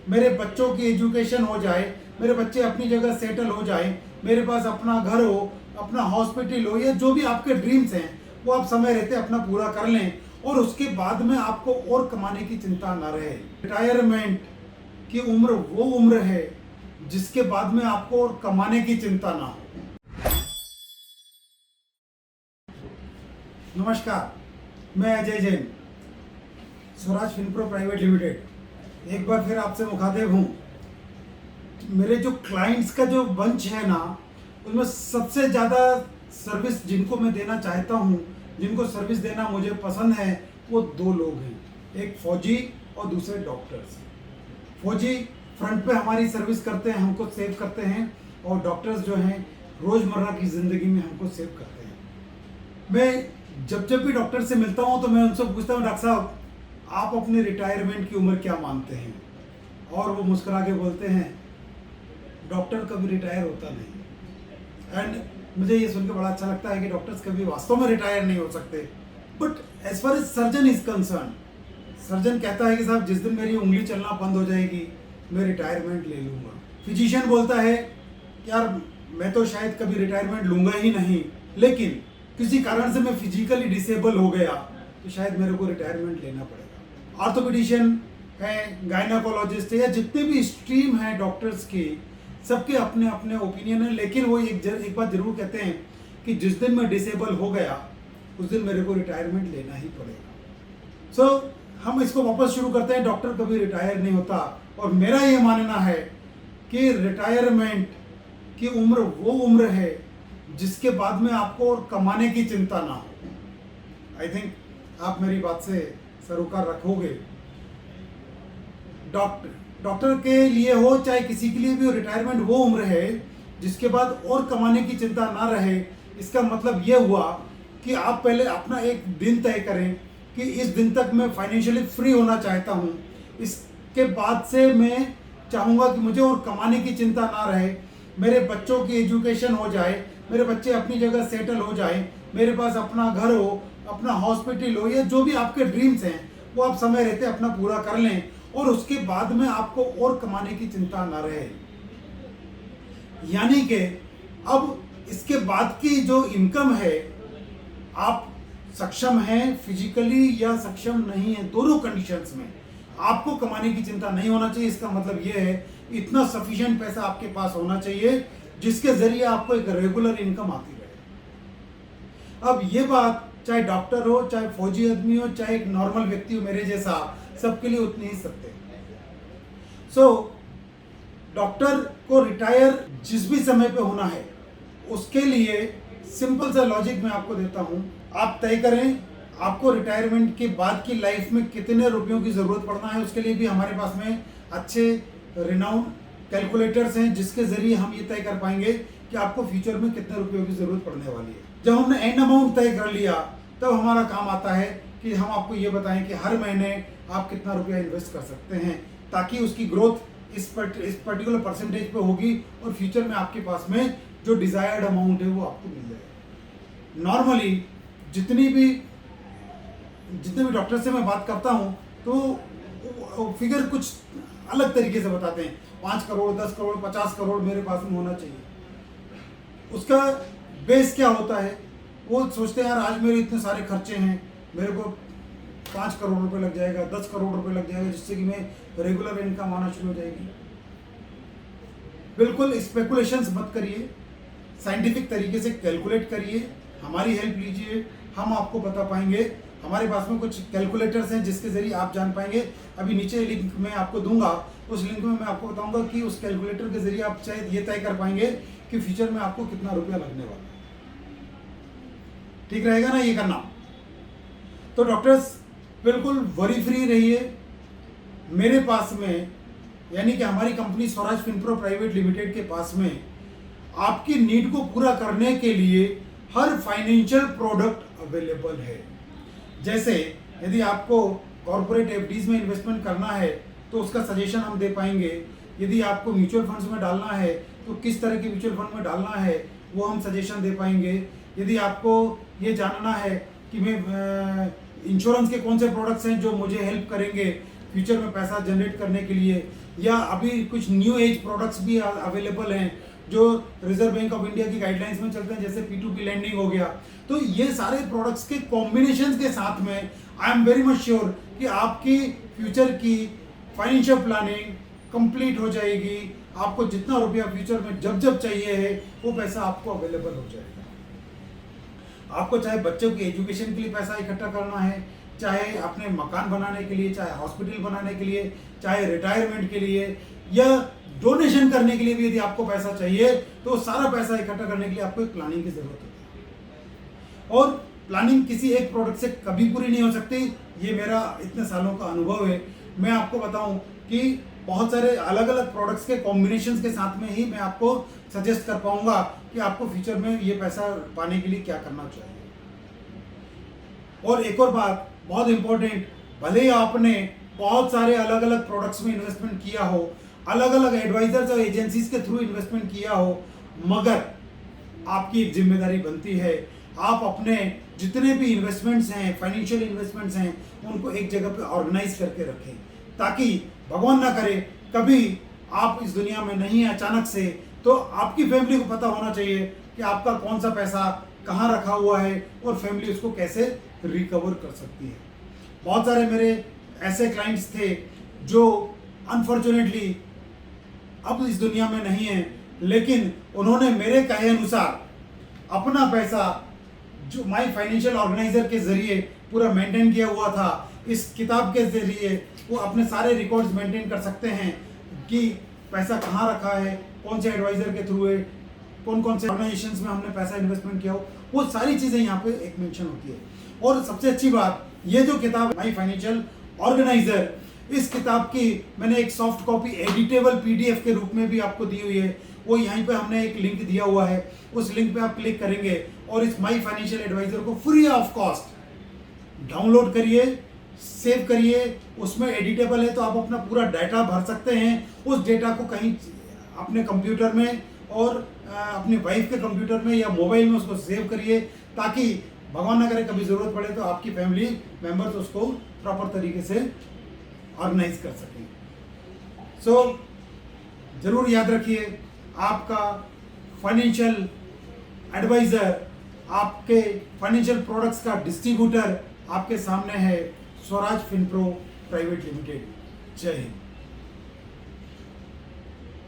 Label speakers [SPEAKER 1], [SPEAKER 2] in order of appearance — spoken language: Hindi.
[SPEAKER 1] मेरे बच्चों की एजुकेशन हो जाए, मेरे बच्चे अपनी जगह सेटल हो जाए, मेरे पास अपना घर हो, अपना हॉस्पिटल हो, या जो भी आपके ड्रीम्स हैं वो आप समय रहते अपना पूरा कर लें और उसके बाद में आपको और कमाने की चिंता ना रहे। रिटायरमेंट की उम्र वो उम्र है जिसके बाद में आपको और कमाने की चिंता ना हो। नमस्कार, मैं अजय जैन, स्वराज फिनप्रो प्राइवेट लिमिटेड एक बार फिर आपसे मुखातिब हूँ। मेरे जो क्लाइंट्स का जो बंच है ना, उसमें सबसे ज़्यादा सर्विस जिनको मैं देना चाहता हूँ, जिनको सर्विस देना मुझे पसंद है, वो दो लोग हैं, एक फौजी और दूसरे डॉक्टर्स। फौजी फ्रंट पे हमारी सर्विस करते हैं, हमको सेव करते हैं, और डॉक्टर्स जो हैं रोज़मर्रा की ज़िंदगी में हमको सेव करते हैं। मैं जब भी डॉक्टर से मिलता हूँ तो मैं उनसे पूछता हूँ, डॉक्टर साहब आप अपने रिटायरमेंट की उम्र क्या मानते हैं? और वो मुस्कुरा के बोलते हैं, डॉक्टर कभी रिटायर होता नहीं। एंड मुझे ये सुन के बड़ा अच्छा लगता है कि डॉक्टर्स कभी वास्तव में रिटायर नहीं हो सकते। But as far as surgeon is concern, surgeon कहता है कि साहब जिस दिन मेरी उंगली चलना बंद हो जाएगी मैं रिटायरमेंट ले लूँगा। फिजिशियन बोलता है यार मैं तो शायद कभी रिटायरमेंट लूँगा ही नहीं, लेकिन किसी कारण से मैं फिजिकली डिसेबल हो गया तो शायद मेरे को रिटायरमेंट लेना पड़ेगा। ऑर्थोपेडिशियन है, गायनाकोलॉजिस्ट है, या जितने भी स्ट्रीम हैं डॉक्टर्स की, सबके अपने अपने ओपिनियन है, लेकिन वो एक बात जरूर कहते हैं कि जिस दिन मैं डिसेबल हो गया उस दिन मेरे को रिटायरमेंट लेना ही पड़ेगा। सो हम इसको वापस शुरू करते हैं। डॉक्टर कभी रिटायर नहीं होता, और मेरा ये मानना है कि रिटायरमेंट की उम्र वो उम्र है जिसके बाद में आपको और कमाने की चिंता ना हो। आई थिंक आप मेरी बात से सरोकार रखोगे। डॉक्टर के लिए हो चाहे किसी के लिए भी हो, रिटायरमेंट वो उम्र है जिसके बाद और कमाने की चिंता ना रहे। इसका मतलब ये हुआ कि आप पहले अपना एक दिन तय करें कि इस दिन तक मैं फाइनेंशियली फ्री होना चाहता हूँ, इसके बाद से मैं चाहूँगा कि मुझे और कमाने की चिंता ना रहे, मेरे बच्चों की एजुकेशन हो जाए, मेरे बच्चे अपनी जगह सेटल हो जाए, मेरे पास अपना घर हो, अपना हॉस्पिटल हो, या जो भी आपके ड्रीम्स हैं वो आप समय रहते अपना पूरा कर लें और उसके बाद में आपको और कमाने की चिंता ना रहे। यानी कि अब इसके बाद की जो इनकम है, आप सक्षम हैं फिजिकली या सक्षम नहीं है, दोनों कंडीशंस में आपको कमाने की चिंता नहीं होना चाहिए। इसका मतलब यह है इतना सफिशिएंट पैसा आपके पास होना चाहिए जिसके जरिए आपको एक रेगुलर इनकम आती रहे। अब ये बात चाहे डॉक्टर हो, चाहे फौजी आदमी हो, चाहे एक नॉर्मल व्यक्ति हो मेरे जैसा, सबके लिए उतनी ही सत्य है। सो डॉक्टर को रिटायर जिस भी समय पे होना है, उसके लिए सिंपल सा लॉजिक मैं आपको देता हूं। आप तय करें आपको रिटायरमेंट के बाद की लाइफ में कितने रुपयों की ज़रूरत पड़ना है। उसके लिए भी हमारे पास में अच्छे रिनाउंड कैलकुलेटर्स हैं जिसके ज़रिए हम ये तय कर पाएंगे कि आपको फ्यूचर में कितने रुपयों की ज़रूरत पड़ने वाली है। जब हमने एंड अमाउंट तय कर लिया तब हमारा काम आता है कि हम आपको ये बताएं कि हर महीने आप कितना रुपया इन्वेस्ट कर सकते हैं, ताकि उसकी ग्रोथ इस पर्टिकुलर परसेंटेज पे होगी और फ्यूचर में आपके पास में जो डिज़ायर्ड अमाउंट है वो आपको मिल जाएगा। नॉर्मली जितने भी डॉक्टर से मैं बात करता हूँ तो फिगर कुछ अलग तरीके से बताते हैं। 5 करोड़, 10 करोड़, 50 करोड़ मेरे पास में होना चाहिए। उसका बेस क्या होता है? वो सोचते हैं यार आज मेरे इतने सारे खर्चे हैं, मेरे को 5 करोड़ रुपए लग जाएगा, 10 करोड़ रुपए लग जाएगा, जिससे कि मैं रेगुलर इनकम आना शुरू हो जाएगी। बिल्कुल स्पेकुलेशंस मत करिए, साइंटिफिक तरीके से कैलकुलेट करिए, हमारी हेल्प लीजिए, हम आपको बता पाएंगे। हमारे पास में कुछ कैलकुलेटर्स हैं जिसके जरिए आप जान पाएंगे। अभी नीचे लिंक मैं आपको दूंगा, उस लिंक में मैं आपको बताऊंगा कि उस कैलकुलेटर के जरिए आप शायद ये तय कर पाएंगे कि फ्यूचर में आपको कितना रुपया लगने वाला है। ठीक रहेगा ना ये करना? तो डॉक्टर्स बिल्कुल वरी फ्री रहिए। मेरे पास में, यानी कि हमारी कंपनी स्वराज फिनप्रो प्राइवेट लिमिटेड के पास में आपकी नीड को पूरा करने के लिए हर फाइनेंशियल प्रोडक्ट अवेलेबल है। जैसे यदि आपको कॉर्पोरेट एफडीज में इन्वेस्टमेंट करना है तो उसका सजेशन हम दे पाएंगे। यदि आपको म्यूचुअल फंड्स में डालना है तो किस तरह के म्यूचुअल फंड में डालना है वो हम सजेशन दे पाएंगे। यदि आपको ये जानना है कि मैं इंश्योरेंस के कौन से प्रोडक्ट्स हैं जो मुझे हेल्प करेंगे फ्यूचर में पैसा जनरेट करने के लिए, या अभी कुछ न्यू एज प्रोडक्ट्स भी अवेलेबल हैं जो रिजर्व बैंक ऑफ इंडिया की गाइडलाइंस में चलते हैं, जैसे P2P लैंडिंग हो गया। तो ये सारे प्रोडक्ट्स के कॉम्बिनेशन के साथ में I am very much sure कि आपकी फ्यूचर की फाइनेंशियल प्लानिंग कंप्लीट हो जाएगी। आपको जितना रुपया फ्यूचर में जब जब चाहिए है वो पैसा आपको अवेलेबल हो जाएगा। आपको चाहे बच्चों की एजुकेशन के लिए पैसा इकट्ठा करना है, चाहे अपने मकान बनाने के लिए, चाहे हॉस्पिटल बनाने के लिए, चाहे रिटायरमेंट के लिए, या डोनेशन करने के लिए भी यदि आपको पैसा चाहिए, तो सारा पैसा इकट्ठा करने के लिए आपको एक प्लानिंग की जरूरत होती है। और प्लानिंग किसी एक प्रोडक्ट से कभी पूरी नहीं हो सकती। ये मेरा इतने सालों का अनुभव है। मैं आपको बताऊं कि बहुत सारे अलग अलग प्रोडक्ट्स के कॉम्बिनेशंस के साथ में ही मैं आपको सजेस्ट कर पाऊंगा कि आपको फ्यूचर में ये पैसा पाने के लिए क्या करना चाहिए। और एक और बात बहुत इंपॉर्टेंट, भले ही आपने बहुत सारे अलग अलग प्रोडक्ट्स में इन्वेस्टमेंट किया हो, अलग अलग एडवाइजर्स और एजेंसीज के थ्रू इन्वेस्टमेंट किया हो, मगर आपकी एक जिम्मेदारी बनती है आप अपने जितने भी इन्वेस्टमेंट्स हैं, फाइनेंशियल इन्वेस्टमेंट्स हैं, उनको एक जगह पे ऑर्गेनाइज करके रखें, ताकि भगवान ना करे कभी आप इस दुनिया में नहीं है अचानक से, तो आपकी फैमिली को पता होना चाहिए कि आपका कौन सा पैसा कहाँ रखा हुआ है और फैमिली उसको कैसे रिकवर कर सकती है। बहुत सारे मेरे ऐसे क्लाइंट्स थे जो अनफॉर्चुनेटली अब इस दुनिया में नहीं है, लेकिन उन्होंने मेरे कहे अनुसार अपना पैसा जो माई फाइनेंशियल ऑर्गेनाइजर के जरिए पूरा मेंटेन किया हुआ था, इस किताब के जरिए वो अपने सारे रिकॉर्ड्स मेंटेन कर सकते हैं कि पैसा कहाँ रखा है, कौन से एडवाइजर के थ्रू है, कौन कौन से ऑर्गेनाइजेशंस में हमने पैसा इन्वेस्टमेंट किया हो, वो सारी चीज़ें यहाँ पे एक मेंशन होती है। और सबसे अच्छी बात, ये जो किताब माई फाइनेंशियल ऑर्गेनाइजर, इस किताब की मैंने एक सॉफ्ट कॉपी एडिटेबल PDF के रूप में भी आपको दी हुई है। वो यहीं पे हमने एक लिंक दिया हुआ है, उस लिंक पे आप क्लिक करेंगे और इस माई फाइनेंशियल एडवाइजर को फ्री ऑफ कॉस्ट डाउनलोड करिए, सेव करिए। उसमें एडिटेबल है तो आप अपना पूरा डाटा भर सकते हैं। उस डेटा को कहीं अपने कंप्यूटर में और अपनी वाइफ के कंप्यूटर में या मोबाइल में उसको सेव करिए, ताकि भगवान ना करे कभी ज़रूरत पड़े तो आपकी फैमिली मेंबर्स उसको प्रॉपर तरीके से ऑर्गेनाइज कर सकें। सो ज़रूर याद रखिए, आपका फाइनेंशियल एडवाइज़र, आपके फाइनेंशियल प्रोडक्ट्स का डिस्ट्रीब्यूटर आपके सामने है, स्वराज फिनप्रो प्राइवेट लिमिटेड। जय हिंद।